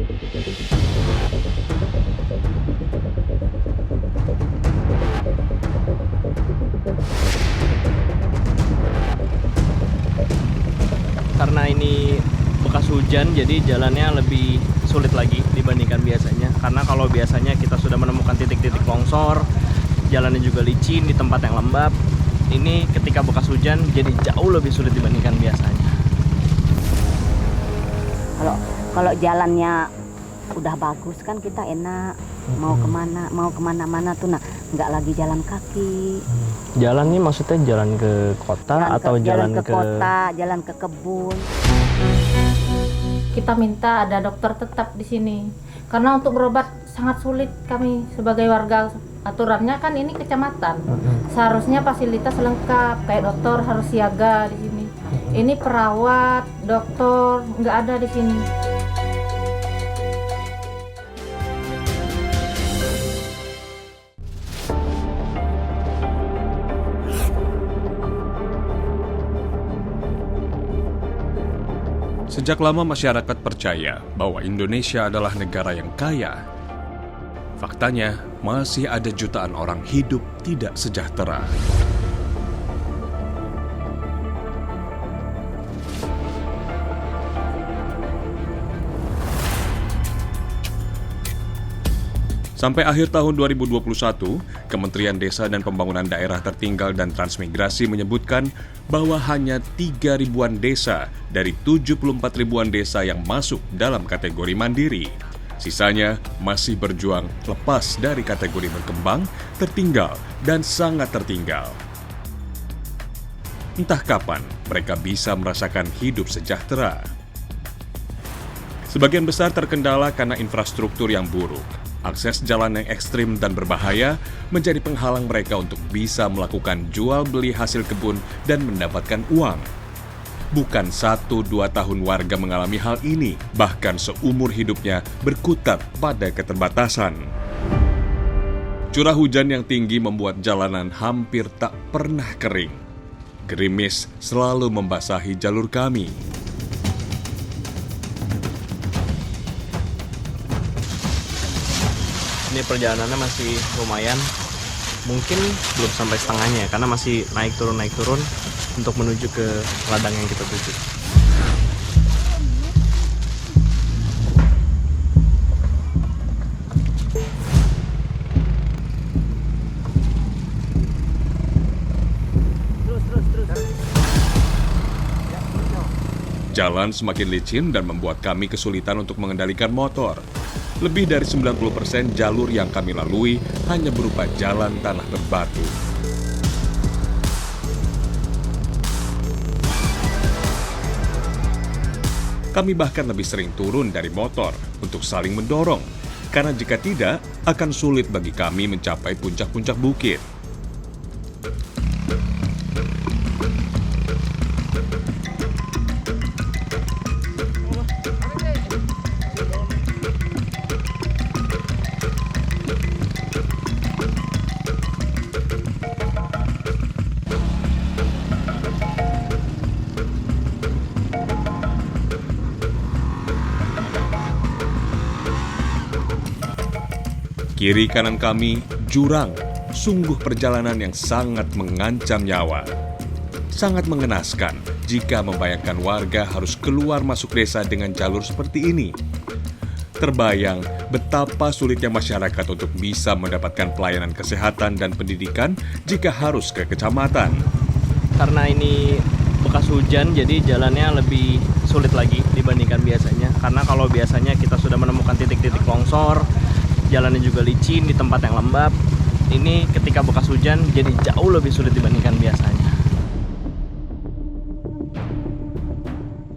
Karena ini bekas hujan, jadi jalannya lebih sulit lagi dibandingkan biasanya. Karena kalau biasanya kita sudah menemukan titik-titik longsor, jalannya juga licin di tempat yang lembab. Ini ketika bekas hujan jadi jauh lebih sulit dibandingkan biasanya. Kalau jalannya udah bagus kan kita enak mau kemana-mana tuh, nah nggak lagi jalan kaki. Jalan ini maksudnya jalan ke kota jalan ke kota, jalan ke kebun. Kita minta ada dokter tetap di sini karena untuk berobat sangat sulit kami sebagai warga. Aturannya kan ini kecamatan, seharusnya fasilitas lengkap kayak dokter harus siaga di sini. Ini perawat, dokter nggak ada di sini. Sejak lama masyarakat percaya bahwa Indonesia adalah negara yang kaya. Faktanya, masih ada jutaan orang hidup tidak sejahtera. Sampai akhir tahun 2021, Kementerian Desa dan Pembangunan Daerah Tertinggal dan Transmigrasi menyebutkan bahwa hanya 3 ribuan desa dari 74 ribuan desa yang masuk dalam kategori mandiri. Sisanya masih berjuang lepas dari kategori berkembang, tertinggal, dan sangat tertinggal. Entah kapan mereka bisa merasakan hidup sejahtera. Sebagian besar terkendala karena infrastruktur yang buruk. Akses jalan yang ekstrim dan berbahaya menjadi penghalang mereka untuk bisa melakukan jual beli hasil kebun dan mendapatkan uang. Bukan 1-2 tahun warga mengalami hal ini, bahkan seumur hidupnya berkutat pada keterbatasan. Curah hujan yang tinggi membuat jalanan hampir tak pernah kering. Gerimis selalu membasahi jalur kami. Ini perjalanannya masih lumayan, mungkin belum sampai setengahnya karena masih naik turun untuk menuju ke ladang yang kita tuju. Jalan semakin licin dan membuat kami kesulitan untuk mengendalikan motor. Lebih dari 90% jalur yang kami lalui hanya berupa jalan tanah berbatu. Kami bahkan lebih sering turun dari motor untuk saling mendorong, karena jika tidak, akan sulit bagi kami mencapai puncak-puncak bukit. Kiri kanan kami, jurang, sungguh perjalanan yang sangat mengancam nyawa. Sangat mengenaskan jika membayangkan warga harus keluar masuk desa dengan jalur seperti ini. Terbayang betapa sulitnya masyarakat untuk bisa mendapatkan pelayanan kesehatan dan pendidikan jika harus ke kecamatan. Karena ini bekas hujan, jadi jalannya lebih sulit lagi dibandingkan biasanya. Karena kalau biasanya kita sudah menemukan titik-titik longsor, jalannya juga licin di tempat yang lembab. Ini ketika bekas hujan jadi jauh lebih sulit dibandingkan biasanya.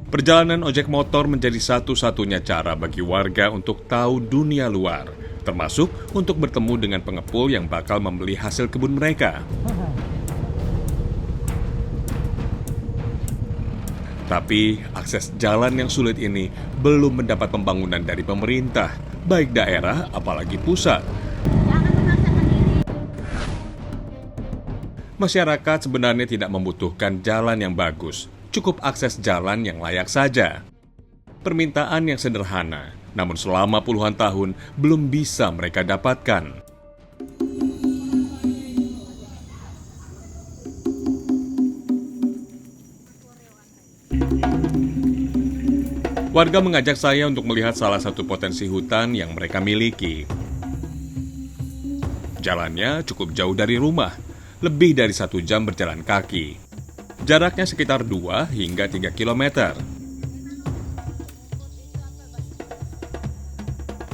Perjalanan ojek motor menjadi satu-satunya cara bagi warga untuk tahu dunia luar, termasuk untuk bertemu dengan pengepul yang bakal membeli hasil kebun mereka. Tapi akses jalan yang sulit ini belum mendapat pembangunan dari pemerintah, baik daerah apalagi pusat. Masyarakat sebenarnya tidak membutuhkan jalan yang bagus, cukup akses jalan yang layak saja. Permintaan yang sederhana, namun selama puluhan tahun belum bisa mereka dapatkan. Warga mengajak saya untuk melihat salah satu potensi hutan yang mereka miliki. Jalannya cukup jauh dari rumah, lebih dari 1 jam berjalan kaki. Jaraknya sekitar 2 hingga 3 kilometer.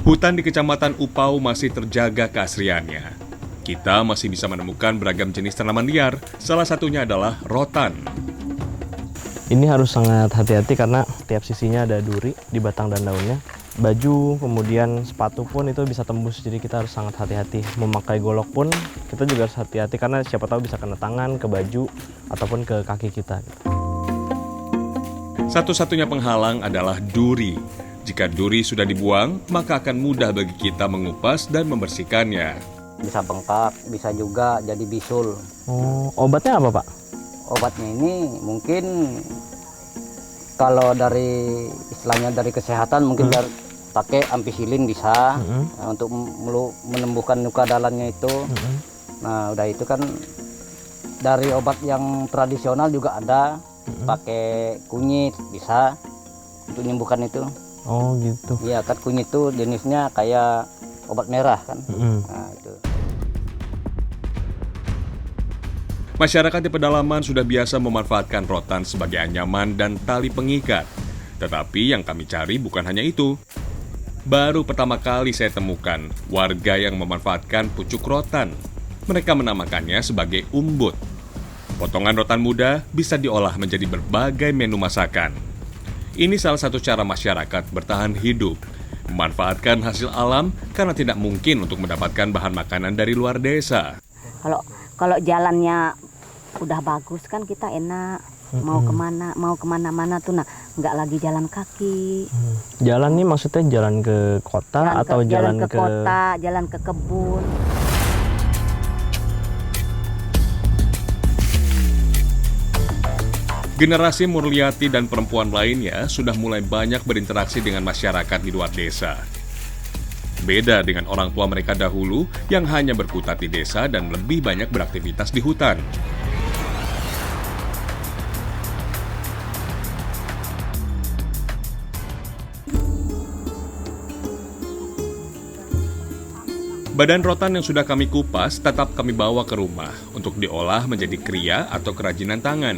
Hutan di Kecamatan Upau masih terjaga keasriannya. Kita masih bisa menemukan beragam jenis tanaman liar, salah satunya adalah rotan. Ini harus sangat hati-hati karena tiap sisinya ada duri di batang dan daunnya. Baju, kemudian sepatu pun itu bisa tembus, jadi kita harus sangat hati-hati. Memakai golok pun kita juga harus hati-hati karena siapa tahu bisa kena tangan, ke baju, ataupun ke kaki kita. Satu-satunya penghalang adalah duri. Jika duri sudah dibuang, maka akan mudah bagi kita mengupas dan membersihkannya. Bisa bengkak, bisa juga jadi bisul. Oh, obatnya apa, Pak? Obatnya ini mungkin kalau dari istilahnya dari kesehatan mungkin pakai ampicillin bisa untuk menyembuhkan luka dalamnya itu. Nah, udah itu kan dari obat yang tradisional juga ada, pakai kunyit bisa untuk menyembuhkan itu. Oh gitu. Iya, kan kunyit itu jenisnya kayak obat merah kan. Nah, itu. Masyarakat di pedalaman sudah biasa memanfaatkan rotan sebagai anyaman dan tali pengikat. Tetapi yang kami cari bukan hanya itu. Baru pertama kali saya temukan warga yang memanfaatkan pucuk rotan. Mereka menamakannya sebagai umbut. Potongan rotan muda bisa diolah menjadi berbagai menu masakan. Ini salah satu cara masyarakat bertahan hidup, memanfaatkan hasil alam karena tidak mungkin untuk mendapatkan bahan makanan dari luar desa. Kalau jalannya udah bagus kan kita enak, mau kemana-mana tuh, nah nggak lagi jalan kaki. Jalan nih maksudnya jalan ke kota atau jalan ke kota, jalan ke kebun. Generasi Murliati dan perempuan lainnya sudah mulai banyak berinteraksi dengan masyarakat di luar desa. Beda dengan orang tua mereka dahulu yang hanya berkutat di desa dan lebih banyak beraktivitas di hutan. Badan rotan yang sudah kami kupas tetap kami bawa ke rumah untuk diolah menjadi kria atau kerajinan tangan.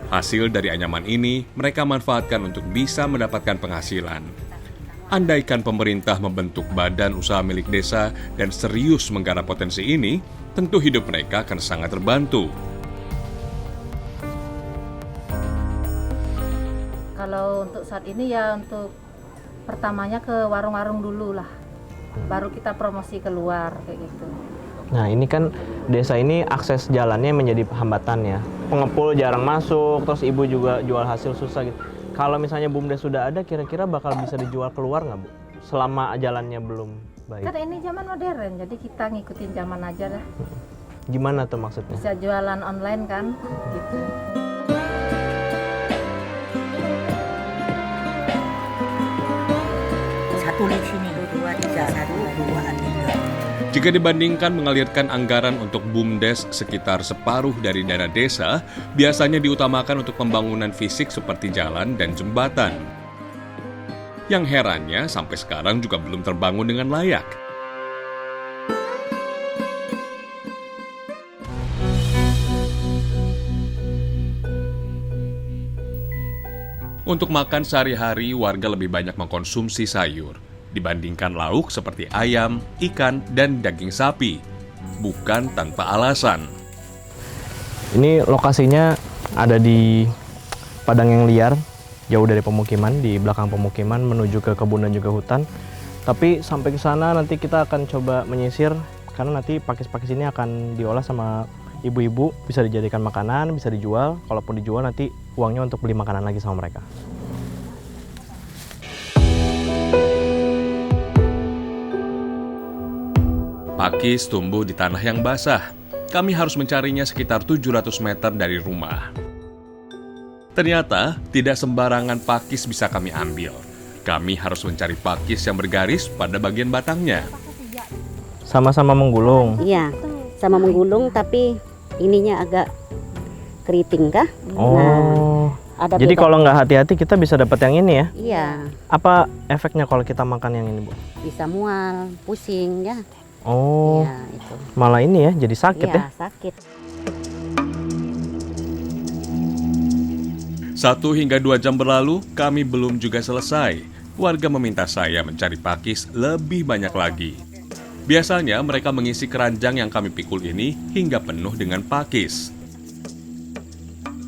Hasil dari anyaman ini mereka manfaatkan untuk bisa mendapatkan penghasilan. Andaikan pemerintah membentuk badan usaha milik desa dan serius menggarap potensi ini, tentu hidup mereka akan sangat terbantu. Kalau untuk saat ini ya untuk pertamanya ke warung-warung dulu lah, baru kita promosi keluar kayak gitu. Nah ini kan desa ini akses jalannya menjadi hambatan ya. Pengepul jarang masuk, terus ibu juga jual hasil susah gitu. Kalau misalnya BUMDes sudah ada, kira-kira bakal bisa dijual keluar nggak, Bu? Selama jalannya belum baik. Kan ini zaman modern, jadi kita ngikutin zaman aja lah. Gimana tuh maksudnya? Bisa jualan online kan, gitu. Satu di sini, dua di sana, dua di Jika dibandingkan mengalirkan anggaran untuk BUMDes sekitar separuh dari dana desa, biasanya diutamakan untuk pembangunan fisik seperti jalan dan jembatan. Yang herannya sampai sekarang juga belum terbangun dengan layak. Untuk makan sehari-hari, warga lebih banyak mengkonsumsi sayur dibandingkan lauk seperti ayam, ikan, dan daging sapi. Bukan tanpa alasan. Ini lokasinya ada di padang yang liar, jauh dari pemukiman, di belakang pemukiman menuju ke kebun dan juga hutan. Tapi sampai ke sana nanti kita akan coba menyisir, karena nanti pakis-pakis ini akan diolah sama ibu-ibu, bisa dijadikan makanan, bisa dijual. Kalaupun dijual nanti uangnya untuk beli makanan lagi sama mereka. Pakis tumbuh di tanah yang basah. Kami harus mencarinya sekitar 700 meter dari rumah. Ternyata, tidak sembarangan pakis bisa kami ambil. Kami harus mencari pakis yang bergaris pada bagian batangnya. Sama-sama menggulung. Iya, sama menggulung tapi ininya agak keriting kah? Oh. Ada Jadi beda. kalau nggak hati-hati kita bisa dapat yang ini ya? Iya, Apa efeknya kalau kita makan yang ini, Bu? bisa mual, pusing ya. Oh, Iya, itu. malah ini ya, jadi sakit ya? Iya, sakit. 1 hingga 2 jam berlalu, kami belum juga selesai. Warga meminta saya mencari pakis lebih banyak lagi. Biasanya mereka mengisi keranjang yang kami pikul ini hingga penuh dengan pakis.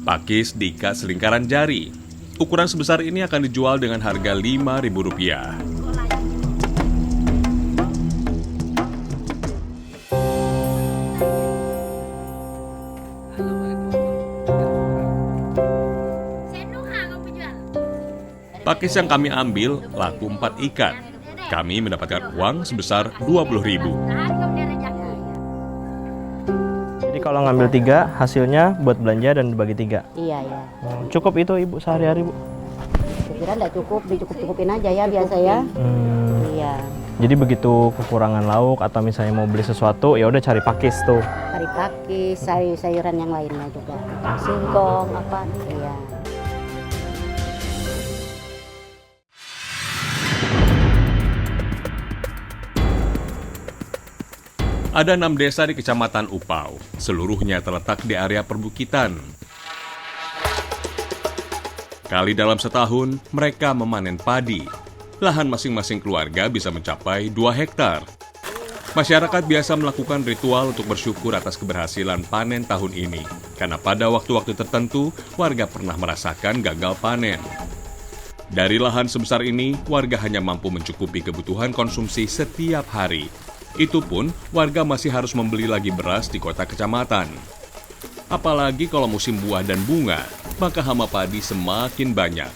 Pakis diikat selingkaran jari. Ukuran sebesar ini akan dijual dengan harga Rp5.000. Pakis yang kami ambil laku 4 ikat. Kami mendapatkan uang sebesar Rp20.000. Jadi kalau ngambil 3, hasilnya buat belanja dan dibagi 3. Iya, iya. Cukup itu Ibu sehari-hari, Bu? Kira nggak cukup, dicukup-cukupin aja ya biasa ya. Iya. Jadi begitu kekurangan lauk atau misalnya mau beli sesuatu, ya udah cari pakis tuh. Cari pakis, sayur-sayuran yang lainnya juga. Singkong apa? Iya. Ada 6 desa di Kecamatan Upau. Seluruhnya terletak di area perbukitan. Kali dalam setahun, mereka memanen padi. Lahan masing-masing keluarga bisa mencapai 2 hektar. Masyarakat biasa melakukan ritual untuk bersyukur atas keberhasilan panen tahun ini. Karena pada waktu-waktu tertentu, warga pernah merasakan gagal panen. Dari lahan sebesar ini, warga hanya mampu mencukupi kebutuhan konsumsi setiap hari. Itu pun, warga masih harus membeli lagi beras di kota kecamatan. Apalagi kalau musim buah dan bunga, maka hama padi semakin banyak.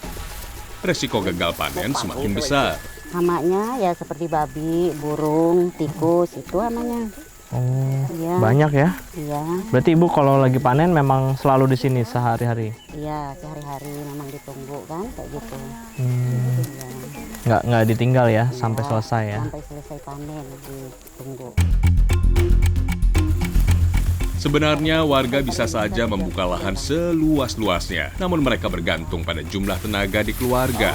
Resiko gagal panen semakin besar. Hamanya ya seperti babi, burung, tikus, itu hamanya. Oh, Iya. banyak ya? Iya, Berarti Ibu kalau lagi panen memang selalu di sini sehari-hari? iya sehari-hari memang ditunggu kan kayak gitu. Iya. Nggak ditinggal ya sampai selesai ya? Sampai selesai panen ditunggu. Sebenarnya warga bisa saja membuka lahan seluas-luasnya, namun mereka bergantung pada jumlah tenaga di keluarga.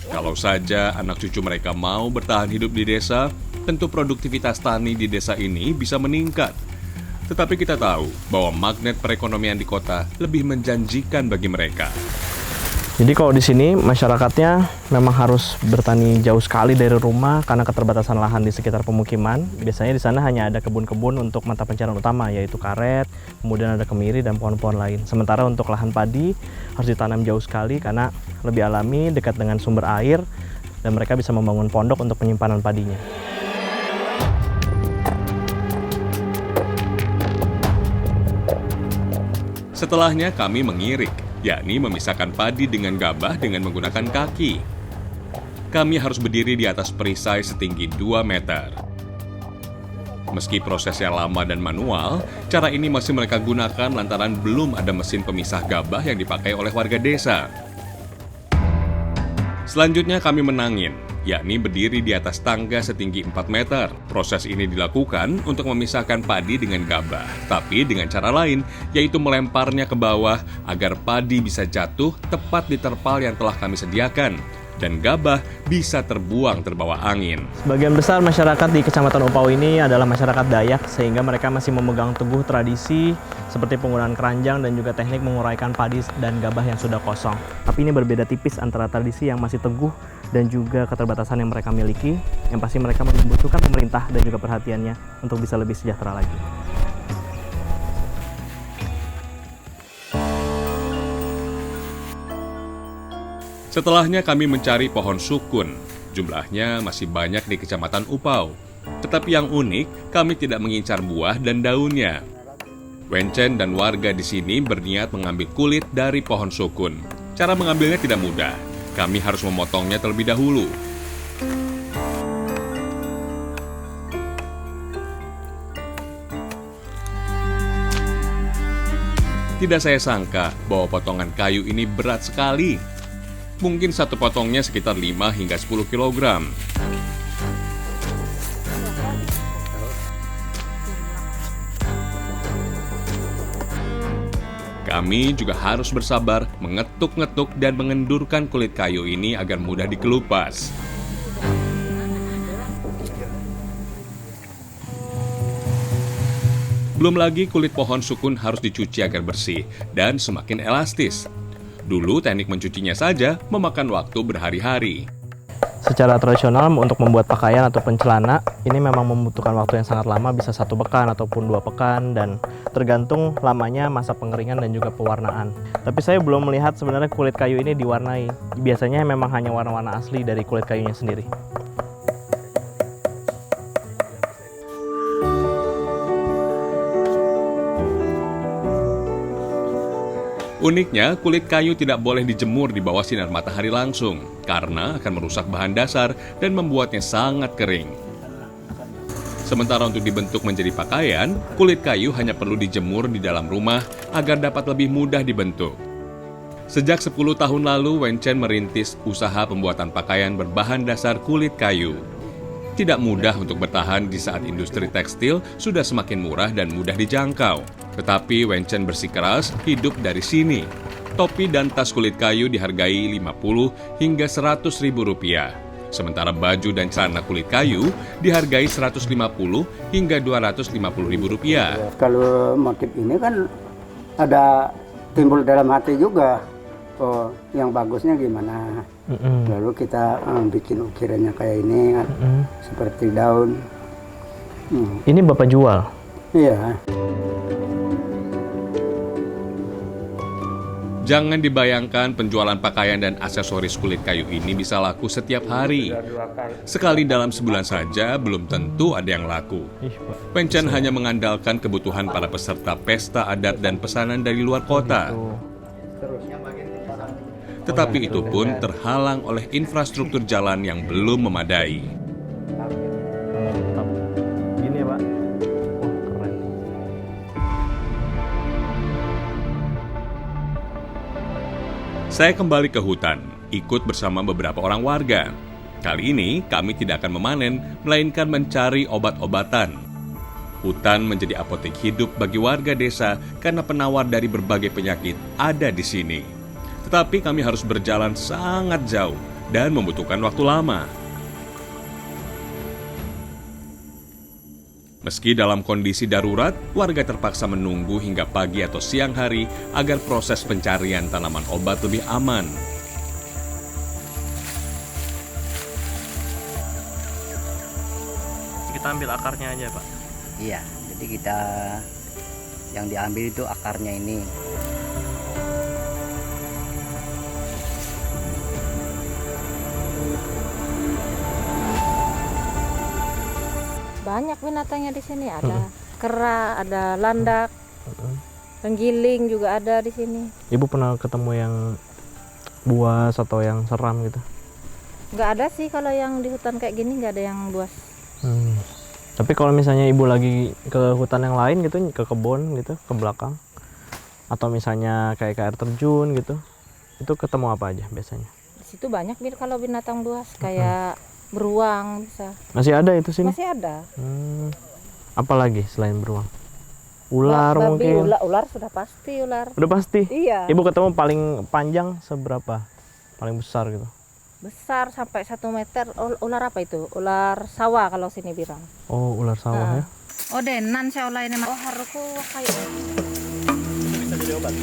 Kalau saja anak cucu mereka mau bertahan hidup di desa, tentu produktivitas tani di desa ini bisa meningkat. Tetapi kita tahu bahwa magnet perekonomian di kota lebih menjanjikan bagi mereka. Jadi kalau di sini masyarakatnya memang harus bertani jauh sekali dari rumah karena keterbatasan lahan di sekitar pemukiman. Biasanya di sana hanya ada kebun-kebun untuk mata pencarian utama, yaitu karet, kemudian ada kemiri dan pohon-pohon lain. Sementara untuk lahan padi harus ditanam jauh sekali karena lebih alami, dekat dengan sumber air, dan mereka bisa membangun pondok untuk penyimpanan padinya. Setelahnya kami mengirik, yakni memisahkan padi dengan gabah dengan menggunakan kaki. Kami harus berdiri di atas perisai setinggi 2 meter. Meski prosesnya lama dan manual, cara ini masih mereka gunakan lantaran belum ada mesin pemisah gabah yang dipakai oleh warga desa. Selanjutnya kami menangin, yakni berdiri di atas tangga setinggi 4 meter. Proses ini dilakukan untuk memisahkan padi dengan gabah, tapi dengan cara lain, yaitu melemparnya ke bawah agar padi bisa jatuh tepat di terpal yang telah kami sediakan, dan gabah bisa terbuang terbawa angin. Sebagian besar masyarakat di Kecamatan Upau ini adalah masyarakat Dayak, sehingga mereka masih memegang teguh tradisi seperti penggunaan keranjang dan juga teknik menguraikan padi dan gabah yang sudah kosong. Tapi ini berbeda tipis antara tradisi yang masih teguh dan juga keterbatasan yang mereka miliki, yang pasti mereka membutuhkan pemerintah dan juga perhatiannya untuk bisa lebih sejahtera lagi. Setelahnya kami mencari pohon sukun. Jumlahnya masih banyak di Kecamatan Upau. Tetapi yang unik, kami tidak mengincar buah dan daunnya. Wencen dan warga di sini berniat mengambil kulit dari pohon sukun. Cara mengambilnya tidak mudah. Kami harus memotongnya terlebih dahulu. Tidak saya sangka bahwa potongan kayu ini berat sekali. Mungkin satu potongnya sekitar 5 hingga 10 kg. Kami juga harus bersabar mengetuk-ngetuk dan mengendurkan kulit kayu ini agar mudah dikelupas. Belum lagi kulit pohon sukun harus dicuci agar bersih dan semakin elastis. Dulu teknik mencucinya saja memakan waktu berhari-hari. Secara tradisional untuk membuat pakaian ataupun celana ini memang membutuhkan waktu yang sangat lama, bisa 1 pekan ataupun 2 pekan, dan tergantung lamanya masa pengeringan dan juga pewarnaan. Tapi saya belum melihat sebenarnya kulit kayu ini diwarnai. Biasanya memang hanya warna-warna asli dari kulit kayunya sendiri. Uniknya, kulit kayu tidak boleh dijemur di bawah sinar matahari langsung karena akan merusak bahan dasar dan membuatnya sangat kering. Sementara untuk dibentuk menjadi pakaian, kulit kayu hanya perlu dijemur di dalam rumah agar dapat lebih mudah dibentuk. Sejak 10 tahun lalu, Wen Chen merintis usaha pembuatan pakaian berbahan dasar kulit kayu. Tidak mudah untuk bertahan di saat industri tekstil sudah semakin murah dan mudah dijangkau. Tetapi Wen Chen bersikeras hidup dari sini. Topi dan tas kulit kayu dihargai 50 hingga 100 ribu rupiah. Sementara baju dan celana kulit kayu dihargai 150 hingga 250 ribu rupiah. Kalau motif ini kan ada timbul dalam hati juga. Oh, yang bagusnya gimana? Lalu kita bikin ukirannya kayak ini kan, seperti daun. Ini Bapak jual? Iya. Jangan dibayangkan penjualan pakaian dan aksesoris kulit kayu ini bisa laku setiap hari. Sekali dalam sebulan saja belum tentu ada yang laku. Wen Chen hanya mengandalkan kebutuhan para peserta pesta adat dan pesanan dari luar kota. Tetapi itu pun terhalang oleh infrastruktur jalan yang belum memadai. Gini ya Pak. Wah, keren. Saya kembali ke hutan, ikut bersama beberapa orang warga. Kali ini kami tidak akan memanen, melainkan mencari obat-obatan. Hutan menjadi apotek hidup bagi warga desa karena penawar dari berbagai penyakit ada di sini. Tetapi kami harus berjalan sangat jauh dan membutuhkan waktu lama. Meski dalam kondisi darurat, warga terpaksa menunggu hingga pagi atau siang hari agar proses pencarian tanaman obat lebih aman. Kita ambil akarnya aja Pak. Iya, jadi kita yang diambil itu akarnya ini. Banyak binatangnya di sini, ada kera, ada landak, penggiling juga ada di sini. Ibu pernah ketemu yang buas atau yang seram gitu? Nggak ada sih kalau yang di hutan kayak gini, nggak ada yang buas. Tapi kalau misalnya ibu lagi ke hutan yang lain gitu, ke kebun gitu, ke belakang, atau misalnya kayak ke air terjun gitu, itu ketemu apa aja biasanya? Di situ banyak kalau binatang buas, kayak beruang bisa. Masih ada itu sini? Masih ada. Apalagi selain beruang? Ular Babi, mungkin? ular sudah pasti ular. Udah pasti? Iya. Ibu ketemu paling panjang seberapa? Paling besar gitu? Besar sampai 1 meter. Ular apa itu? Ular sawah kalau sini bilang. Oh, ular sawah ya? Oh, denan saya olah ini. Oh, haruku kayu. Bisa jadi obat?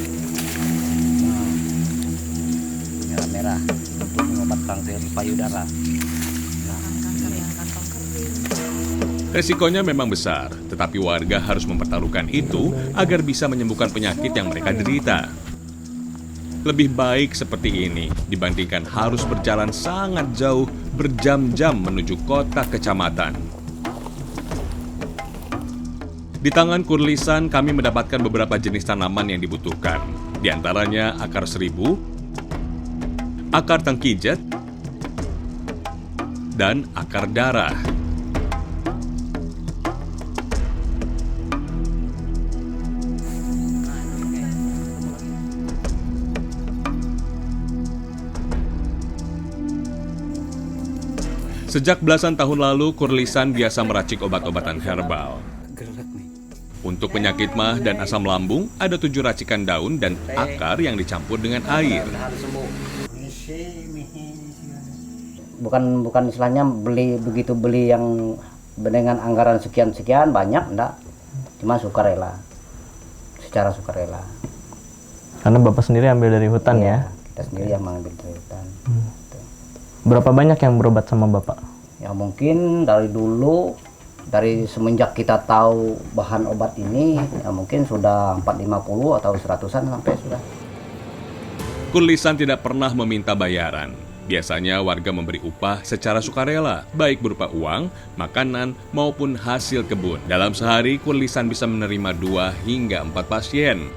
Merah-merah untuk mengobat kanker payudara. Resikonya memang besar, tetapi warga harus mempertaruhkan itu agar bisa menyembuhkan penyakit yang mereka derita. Lebih baik seperti ini dibandingkan harus berjalan sangat jauh berjam-jam menuju kota kecamatan. Di tangan Kurlisan kami mendapatkan beberapa jenis tanaman yang dibutuhkan. Di antaranya akar seribu, akar tengkijet, dan akar darah. Sejak belasan tahun lalu, Kurlisan biasa meracik obat-obatan herbal. Untuk penyakit mah dan asam lambung, ada 7 racikan daun dan akar yang dicampur dengan air. Bukan istilahnya beli yang dengan anggaran sekian banyak, enggak. Cuma sukarela. Secara sukarela. Karena Bapak sendiri ambil dari hutan ya? Kita sendiri yang mengambil dari hutan. Berapa banyak yang berobat sama Bapak? Ya mungkin dari dulu, dari semenjak kita tahu bahan obat ini, ya mungkin sudah 450 atau 100-an sampai sudah. Kurlisan tidak pernah meminta bayaran. Biasanya warga memberi upah secara sukarela, baik berupa uang, makanan, maupun hasil kebun. Dalam sehari, Kurlisan bisa menerima 2 hingga 4 pasien.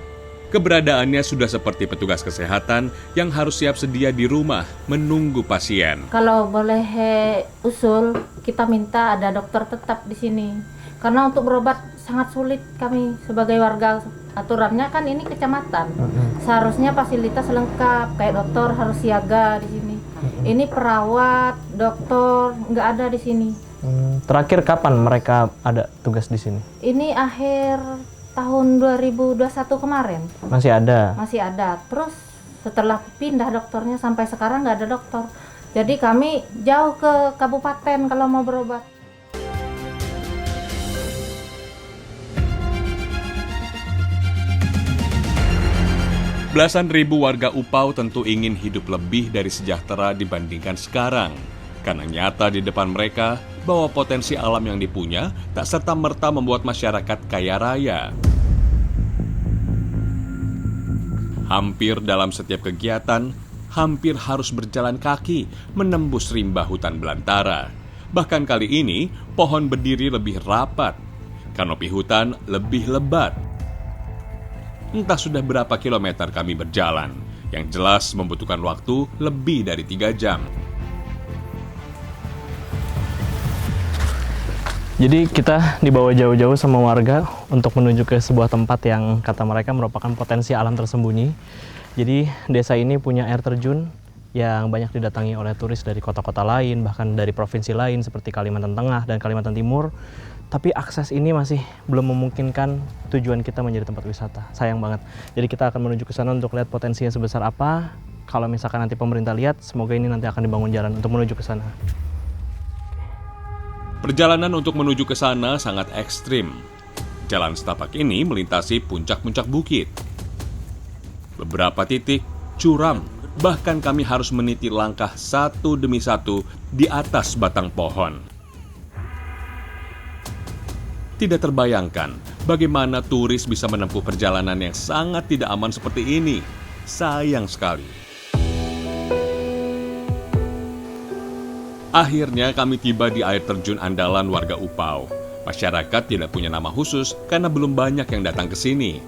Keberadaannya sudah seperti petugas kesehatan yang harus siap sedia di rumah menunggu pasien. Kalau boleh usul, kita minta ada dokter tetap di sini. Karena untuk berobat sangat sulit kami sebagai warga. Aturannya kan ini kecamatan. Seharusnya fasilitas lengkap, kayak dokter harus siaga di sini. Ini perawat, dokter nggak ada di sini. Terakhir kapan mereka ada tugas di sini? Ini akhir tahun 2021 kemarin. Masih ada? Masih ada. Terus setelah pindah dokternya sampai sekarang nggak ada dokter. Jadi kami jauh ke kabupaten kalau mau berobat. Belasan ribu warga Upau tentu ingin hidup lebih dari sejahtera dibandingkan sekarang. Karena nyata di depan mereka bahwa potensi alam yang dipunya tak serta-merta membuat masyarakat kaya raya. Hampir dalam setiap kegiatan, hampir harus berjalan kaki menembus rimba hutan belantara. Bahkan kali ini, pohon berdiri lebih rapat, kanopi hutan lebih lebat. Entah sudah berapa kilometer kami berjalan, yang jelas membutuhkan waktu lebih dari 3 jam. Jadi kita dibawa jauh-jauh sama warga untuk menuju ke sebuah tempat yang kata mereka merupakan potensi alam tersembunyi. Jadi desa ini punya air terjun yang banyak didatangi oleh turis dari kota-kota lain, bahkan dari provinsi lain seperti Kalimantan Tengah dan Kalimantan Timur. Tapi akses ini masih belum memungkinkan tujuan kita menjadi tempat wisata. Sayang banget. Jadi kita akan menuju ke sana untuk lihat potensinya sebesar apa. Kalau misalkan nanti pemerintah lihat, semoga ini nanti akan dibangun jalan untuk menuju ke sana. Perjalanan untuk menuju ke sana sangat ekstrim. Jalan setapak ini melintasi puncak-puncak bukit. Beberapa titik curam, bahkan kami harus meniti langkah satu demi satu di atas batang pohon. Tidak terbayangkan bagaimana turis bisa menempuh perjalanan yang sangat tidak aman seperti ini. Sayang sekali. Akhirnya kami tiba di air terjun andalan warga Upau. Masyarakat tidak punya nama khusus karena belum banyak yang datang ke sini.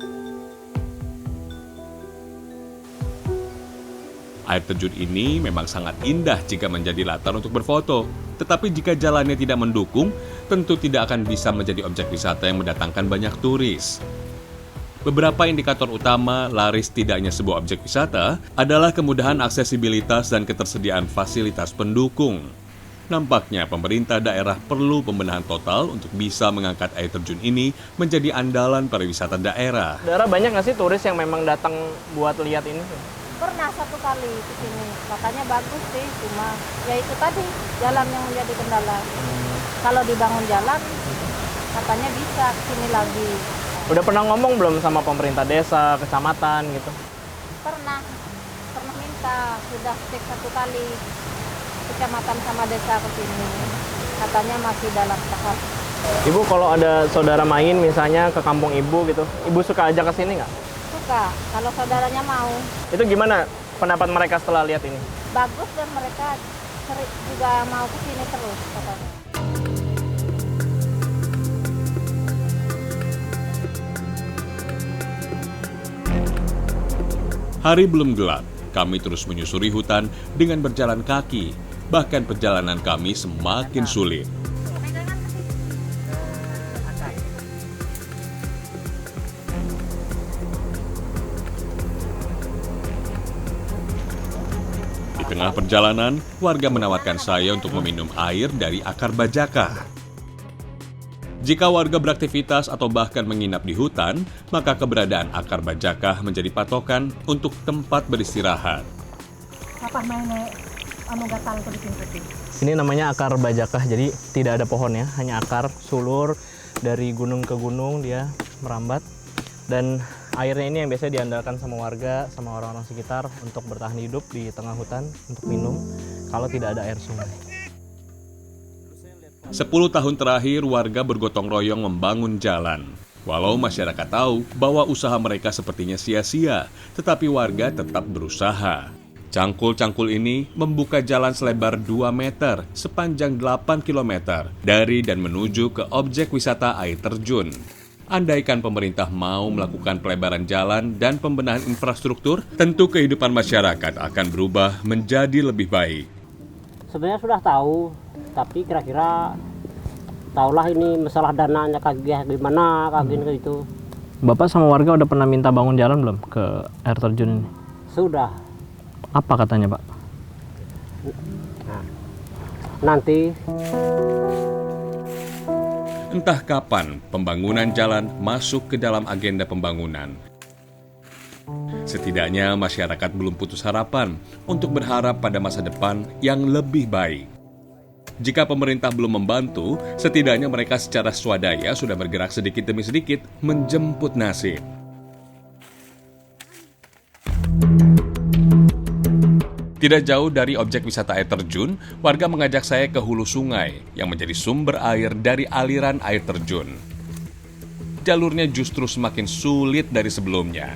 Air terjun ini memang sangat indah jika menjadi latar untuk berfoto. Tetapi jika jalannya tidak mendukung, tentu tidak akan bisa menjadi objek wisata yang mendatangkan banyak turis. Beberapa indikator utama laris tidaknya sebuah objek wisata adalah kemudahan aksesibilitas dan ketersediaan fasilitas pendukung. Nampaknya pemerintah daerah perlu pembenahan total untuk bisa mengangkat air terjun ini menjadi andalan pariwisata daerah. Daerah banyak nggak sih turis yang memang datang buat lihat ini? Pernah 1 kali ke sini, katanya bagus sih, cuma ya itu tadi jalan yang menjadi kendala. Kalau dibangun jalan, katanya bisa ke sini lagi. Udah pernah ngomong belum sama pemerintah desa, kecamatan gitu? Pernah minta, sudah cek 1 kali kecamatan sama desa ke sini. Katanya masih dalam tahap. Ibu kalau ada saudara main misalnya ke kampung ibu gitu, ibu suka ajak ke sini nggak? Suka, kalau saudaranya mau. Itu gimana pendapat mereka setelah lihat ini? Bagus dan mereka juga mau ke sini terus katanya. Hari belum gelap, kami terus menyusuri hutan dengan berjalan kaki. Bahkan perjalanan kami semakin sulit. Di tengah perjalanan, warga menawarkan saya untuk meminum air dari akar bajakah. Jika warga beraktivitas atau bahkan menginap di hutan, maka keberadaan akar bajakah menjadi patokan untuk tempat beristirahat. Apa mainnya gatal ke bikin. Ini namanya akar bajakah, jadi tidak ada pohonnya, hanya akar sulur dari gunung ke gunung dia merambat. Dan airnya ini yang biasanya diandalkan sama warga, sama orang-orang sekitar untuk bertahan hidup di tengah hutan untuk minum kalau tidak ada air sungai. 10 tahun terakhir, warga bergotong royong membangun jalan. Walau masyarakat tahu bahwa usaha mereka sepertinya sia-sia, tetapi warga tetap berusaha. Cangkul-cangkul ini membuka jalan selebar 2 meter sepanjang 8 km dari dan menuju ke objek wisata air terjun. Andaikan pemerintah mau melakukan pelebaran jalan dan pembenahan infrastruktur, tentu kehidupan masyarakat akan berubah menjadi lebih baik. Sebenarnya sudah tahu, tapi kira-kira tahulah ini masalah dananya kayak gimana, kayak gitu. Bapak sama warga udah pernah minta bangun jalan belum ke air terjun ini? Sudah. Apa katanya, Pak? Nanti. Entah kapan pembangunan jalan masuk ke dalam agenda pembangunan. Setidaknya masyarakat belum putus harapan untuk berharap pada masa depan yang lebih baik. Jika pemerintah belum membantu, setidaknya mereka secara swadaya sudah bergerak sedikit demi sedikit menjemput nasib. Tidak jauh dari objek wisata air terjun, warga mengajak saya ke hulu sungai yang menjadi sumber air dari aliran air terjun. Jalurnya justru semakin sulit dari sebelumnya.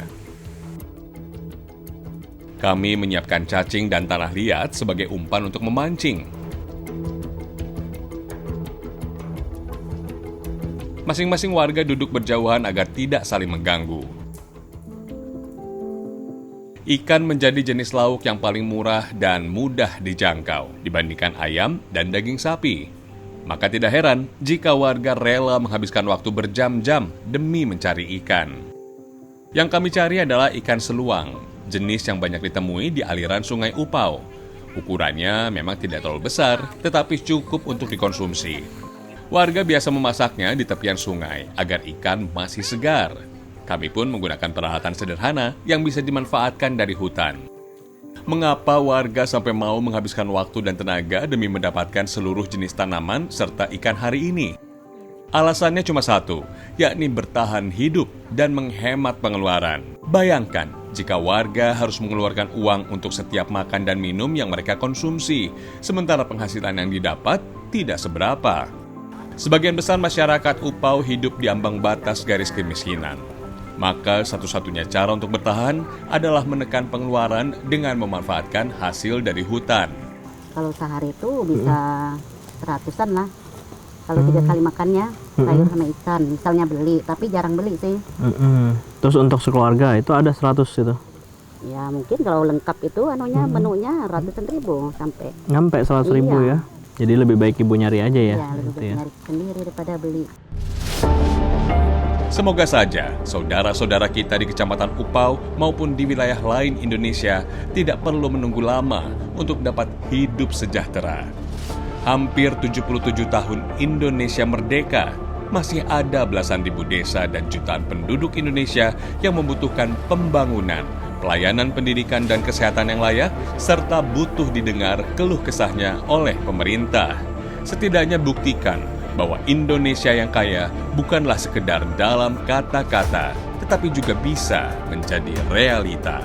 Kami menyiapkan cacing dan tanah liat sebagai umpan untuk memancing. Masing-masing warga duduk berjauhan agar tidak saling mengganggu. Ikan menjadi jenis lauk yang paling murah dan mudah dijangkau dibandingkan ayam dan daging sapi. Maka tidak heran jika warga rela menghabiskan waktu berjam-jam demi mencari ikan. Yang kami cari adalah ikan seluang, jenis yang banyak ditemui di aliran Sungai Upau. Ukurannya memang tidak terlalu besar, tetapi cukup untuk dikonsumsi. Warga biasa memasaknya di tepian sungai agar ikan masih segar. Kami pun menggunakan peralatan sederhana yang bisa dimanfaatkan dari hutan. Mengapa warga sampai mau menghabiskan waktu dan tenaga demi mendapatkan seluruh jenis tanaman serta ikan hari ini? Alasannya cuma satu, yakni bertahan hidup dan menghemat pengeluaran. Bayangkan jika warga harus mengeluarkan uang untuk setiap makan dan minum yang mereka konsumsi, sementara penghasilan yang didapat tidak seberapa. Sebagian besar masyarakat Upau hidup di ambang batas garis kemiskinan. Maka satu-satunya cara untuk bertahan adalah menekan pengeluaran dengan memanfaatkan hasil dari hutan. Kalau sehari itu bisa 100-an lah. Kalau 3 kali makannya sayur sama ikan, misalnya beli, tapi jarang beli sih. Terus untuk sekeluarga itu ada 100 itu? Ya mungkin kalau lengkap itu menunya ratusan ribu sampai. Nyampe 100 ribu ya? Jadi lebih baik ibu nyari aja ya? Ya lebih baik nyari sendiri daripada beli. Semoga saja saudara-saudara kita di Kecamatan Upau maupun di wilayah lain Indonesia tidak perlu menunggu lama untuk dapat hidup sejahtera. Hampir 77 tahun Indonesia merdeka, masih ada belasan ribu desa dan jutaan penduduk Indonesia yang membutuhkan pembangunan, pelayanan pendidikan dan kesehatan yang layak, serta butuh didengar keluh kesahnya oleh pemerintah. Setidaknya buktikan bahwa Indonesia yang kaya bukanlah sekedar dalam kata-kata, tetapi juga bisa menjadi realita.